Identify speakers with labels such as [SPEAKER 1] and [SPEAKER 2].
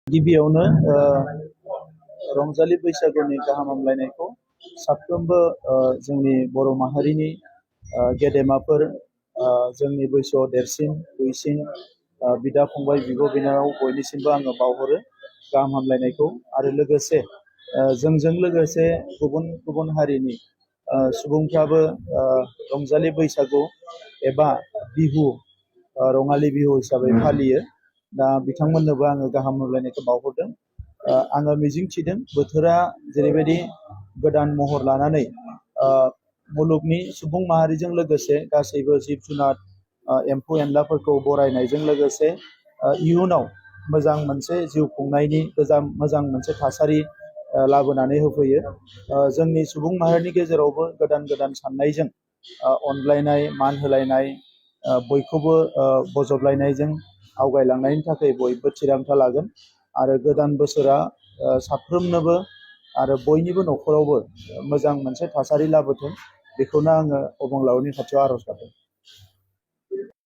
[SPEAKER 1] गिबियावनो रंजालि बैसागुनि गाहाम हामलायनायखौ साफ्रोमबो जोंनि बर' माहारिनि गेदेमाफोर जोंनि बैसोआव देरसिन दुइसिन बिदा फंबाय बिब' बिनानाव बयनिसिमबो आङो बावहरो गाहाम हामलायनायखौ आरो लोगोसे जोंजों लोगोसे गुबुन गुबुन हारिनि सुबुंफ्राबो रंजालि बैसागु एबा बिहु रङालि बिहु हिसाबै फालियो। दा बिथांमोननोबो आङो गाहाम हामलायनायखौ बावहरदों। आङो मिजिंथिदों बोथोरा जेरैबायदि गोदान महर लानानै मुलुगनि सुबुं माहारिजों लोगोसे गासैबो जिब जुनार एम्फौ एनलाफोरखौ बरायनायजों लोगोसे इयुनाव मोजां मोनसे जिउ खुंनायनि मोजां मोनसे थासारि लाबोनानै होफैयो। जोंनि सुबुं माहारिनि गेजेरावबो गोदान गोदान साननायजों अनलायनाय मान होलायनाय बयखौबो बजबलायनायजों आवगायलांनायनि थाखाय बयबो थिरांथा लागोन आरो गोदान बोसोरा साफ्रोमनोबो आरो बयनिबो न'खरावबो मोजां मोनसे थासारि लाबोथों बेखौनो आङो अबंलावरिनि खाथियाव आर'ज गाबदों।